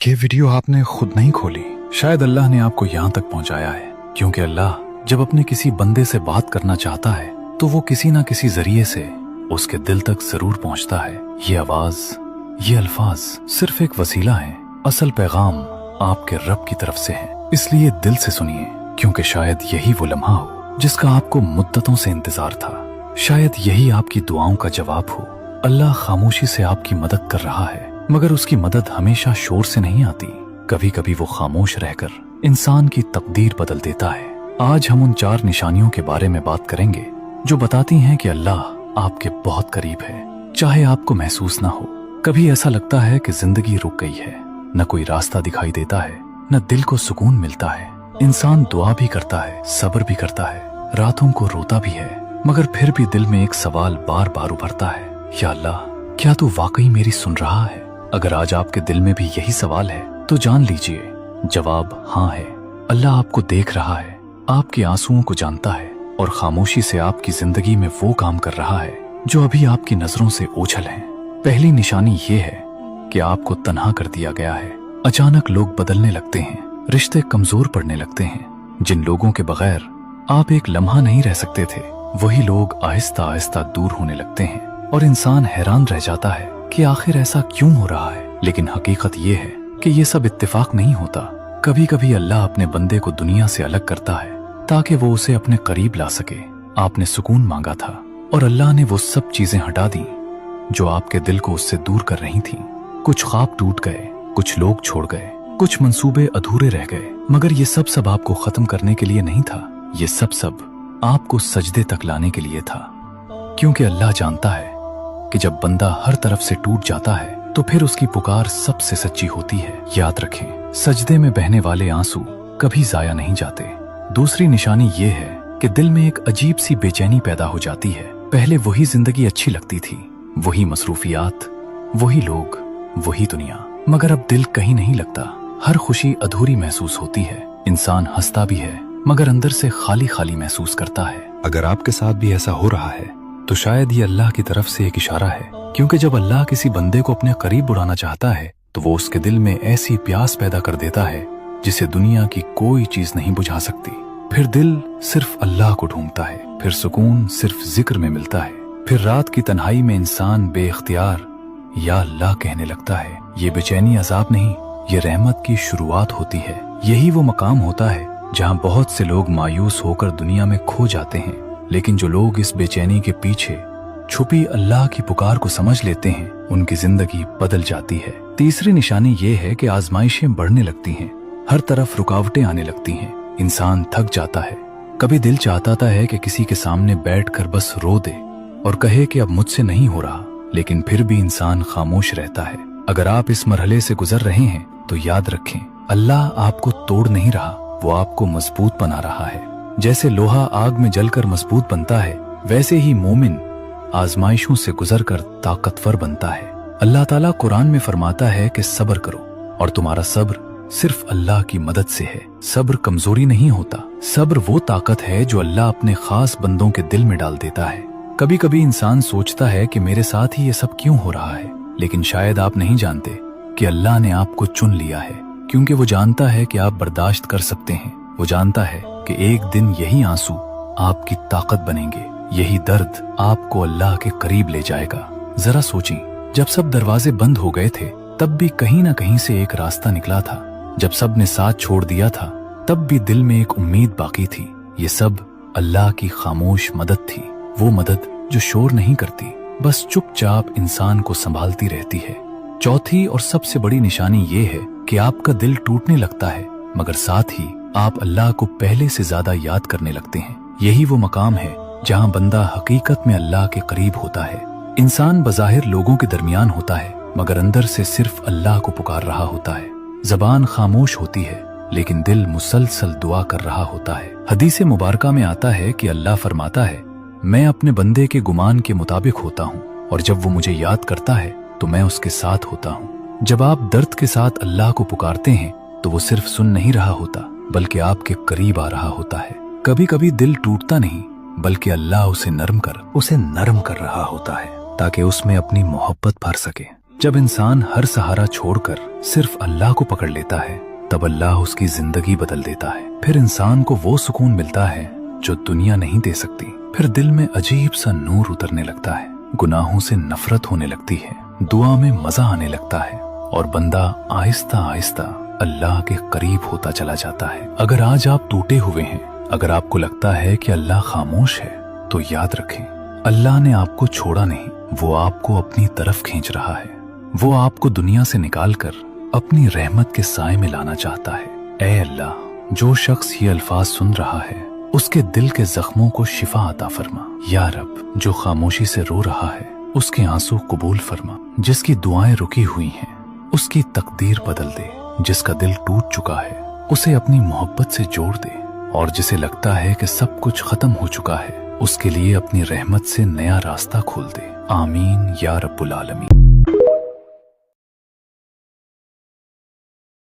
ये वीडियो आपने खुद नहीं खोली, शायद अल्लाह ने आपको यहाँ तक पहुँचाया है, क्योंकि अल्लाह जब अपने किसी बंदे से बात करना चाहता है तो वो किसी ना किसी जरिए से उसके दिल तक जरूर पहुँचता है। ये आवाज, ये अल्फाज सिर्फ एक वसीला है, असल पैगाम आपके रब की तरफ से है। इसलिए दिल से सुनिए, क्योंकि शायद यही वो लम्हा हो जिसका आपको मुद्दतों से इंतजार था। शायद यही आपकी दुआओं का जवाब हो। अल्लाह खामोशी से आपकी मदद कर रहा है, मगर उसकी मदद हमेशा शोर से नहीं आती। कभी कभी वो खामोश रहकर इंसान की तकदीर बदल देता है। आज हम उन 4 निशानियों के बारे में बात करेंगे जो बताती हैं कि अल्लाह आपके बहुत करीब है, चाहे आपको महसूस ना हो। कभी ऐसा लगता है कि जिंदगी रुक गई है, न कोई रास्ता दिखाई देता है, न दिल को सुकून मिलता है। इंसान दुआ भी करता है, सब्र भी करता है, रातों को रोता भी है, मगर फिर भी दिल में एक सवाल बार बार उभरता है, या अल्लाह, क्या तू वाकई मेरी सुन रहा है? अगर आज आपके दिल में भी यही सवाल है तो जान लीजिए, जवाब हाँ है। अल्लाह आपको देख रहा है, आपके आंसुओं को जानता है और खामोशी से आपकी जिंदगी में वो काम कर रहा है जो अभी आपकी नजरों से ओझल है। पहली निशानी ये है कि आपको तन्हा कर दिया गया है। अचानक लोग बदलने लगते हैं, रिश्ते कमजोर पड़ने लगते हैं। जिन लोगों के बगैर आप एक लम्हा नहीं रह सकते थे, वही लोग आहिस्ता आहिस्ता दूर होने लगते हैं और इंसान हैरान रह जाता है कि आखिर ऐसा क्यों हो रहा है। लेकिन हकीकत ये है कि ये सब इत्तेफाक नहीं होता। कभी कभी अल्लाह अपने बंदे को दुनिया से अलग करता है ताकि वो उसे अपने करीब ला सके। आपने सुकून मांगा था और अल्लाह ने वो सब चीजें हटा दी जो आपके दिल को उससे दूर कर रही थीं। कुछ ख्वाब टूट गए, कुछ लोग छोड़ गए, कुछ मंसूबे अधूरे रह गए, मगर ये सब आपको खत्म करने के लिए नहीं था। ये सब आपको सजदे तक लाने के लिए था, क्योंकि अल्लाह जानता है कि जब बंदा हर तरफ से टूट जाता है तो फिर उसकी पुकार सबसे सच्ची होती है। याद रखें, सजदे में बहने वाले आंसू कभी जाया नहीं जाते। दूसरी निशानी ये है कि दिल में एक अजीब सी बेचैनी पैदा हो जाती है। पहले वही जिंदगी अच्छी लगती थी, वही मसरूफियात, वही लोग, वही दुनिया, मगर अब दिल कहीं नहीं लगता। हर खुशी अधूरी महसूस होती है। इंसान हंसता भी है, मगर अंदर से खाली खाली महसूस करता है। अगर आपके साथ भी ऐसा हो रहा है तो शायद ये अल्लाह की तरफ से एक इशारा है, क्योंकि जब अल्लाह किसी बंदे को अपने करीब बुलाना चाहता है तो वो उसके दिल में ऐसी प्यास पैदा कर देता है जिसे दुनिया की कोई चीज नहीं बुझा सकती। फिर दिल सिर्फ अल्लाह को ढूंढता है, फिर सुकून सिर्फ जिक्र में मिलता है, फिर रात की तन्हाई में इंसान बेख्तियार या अल्लाह कहने लगता है। ये बेचैनी अजाब नहीं, ये रहमत की शुरुआत होती है। यही वो मकाम होता है जहाँ बहुत से लोग मायूस होकर दुनिया में खो जाते हैं, लेकिन जो लोग इस बेचैनी के पीछे छुपी अल्लाह की पुकार को समझ लेते हैं, उनकी जिंदगी बदल जाती है। तीसरी निशानी ये है कि आजमाइशें बढ़ने लगती हैं, हर तरफ रुकावटें आने लगती हैं, इंसान थक जाता है। कभी दिल चाहता है कि किसी के सामने बैठकर बस रो दे और कहे कि अब मुझसे नहीं हो रहा, लेकिन फिर भी इंसान खामोश रहता है। अगर आप इस मरहले से गुजर रहे हैं तो याद रखें, अल्लाह आपको तोड़ नहीं रहा, वो आपको मजबूत बना रहा है। जैसे लोहा आग में जलकर मजबूत बनता है, वैसे ही मोमिन आजमाइशों से गुजरकर ताकतवर बनता है। अल्लाह ताला कुरान में फरमाता है कि सब्र करो, और तुम्हारा सब्र सिर्फ अल्लाह की मदद से है। सब्र कमजोरी नहीं होता, सब्र वो ताकत है जो अल्लाह अपने खास बंदों के दिल में डाल देता है। कभी कभी इंसान सोचता है कि मेरे साथ ही ये सब क्यों हो रहा है, लेकिन शायद आप नहीं जानते कि अल्लाह ने आपको चुन लिया है, क्योंकि वो जानता है कि आप बर्दाश्त कर सकते हैं। वो जानता है कि एक दिन यही आंसू आपकी ताकत बनेंगे, यही दर्द आपको अल्लाह के करीब ले जाएगा। जरा सोचें, जब सब दरवाजे बंद हो गए थे तब भी कहीं ना कहीं से एक रास्ता निकला था। जब सब ने साथ छोड़ दिया था तब भी दिल में एक उम्मीद बाकी थी। ये सब अल्लाह की खामोश मदद थी, वो मदद जो शोर नहीं करती, बस चुपचाप इंसान को संभालती रहती है। चौथी और सबसे बड़ी निशानी ये है कि आपका दिल टूटने लगता है, मगर साथ ही आप अल्लाह को पहले से ज्यादा याद करने लगते हैं। यही वो मकाम है जहाँ बंदा हकीकत में अल्लाह के करीब होता है। इंसान बज़ाहिर लोगों के दरमियान होता है, मगर अंदर से सिर्फ अल्लाह को पुकार रहा होता है। जबान खामोश होती है, लेकिन दिल मुसलसल दुआ कर रहा होता है। हदीस मुबारका में आता है कि अल्लाह फरमाता है, मैं अपने बंदे के गुमान के मुताबिक होता हूँ, और जब वो मुझे याद करता है तो मैं उसके साथ होता हूँ। जब आप दर्द के साथ अल्लाह को पुकारते हैं तो वो सिर्फ सुन नहीं रहा होता, बल्कि आपके करीब आ रहा होता है। कभी कभी दिल टूटता नहीं, बल्कि अल्लाह उसे नरम कर रहा होता है, ताकि उसमें अपनी मोहब्बत भर सके। जब इंसान हर सहारा छोड़कर सिर्फ अल्लाह को पकड़ लेता है तब अल्लाह उसकी जिंदगी बदल देता है। फिर इंसान को वो सुकून मिलता है जो दुनिया नहीं दे सकती। फिर दिल में अजीब सा नूर उतरने लगता है, गुनाहों से नफरत होने लगती है, दुआ में मजा आने लगता है और बंदा आहिस्ता आहिस्ता अल्लाह के करीब होता चला जाता है। अगर आज आप टूटे हुए हैं, अगर आपको लगता है कि अल्लाह खामोश है, तो याद रखें अल्लाह ने आपको छोड़ा नहीं, वो आपको अपनी तरफ खींच रहा है। वो आपको दुनिया से निकालकर अपनी रहमत के साए में लाना चाहता है। ऐ अल्लाह, जो शख्स ये अल्फाज सुन रहा है उसके दिल के जख्मों को शिफा अता फरमा। या रब, जो खामोशी से रो रहा है उसके आंसू कबूल फरमा। जिसकी दुआएं रुकी हुई हैं उसकी तकदीर बदल दे। जिसका दिल टूट चुका है उसे अपनी मोहब्बत से जोड़ दे और जिसे लगता है कि सब कुछ खत्म हो चुका है उसके लिए अपनी रहमत से नया रास्ता खोल दे। आमीन या रब्बुल आलमीन।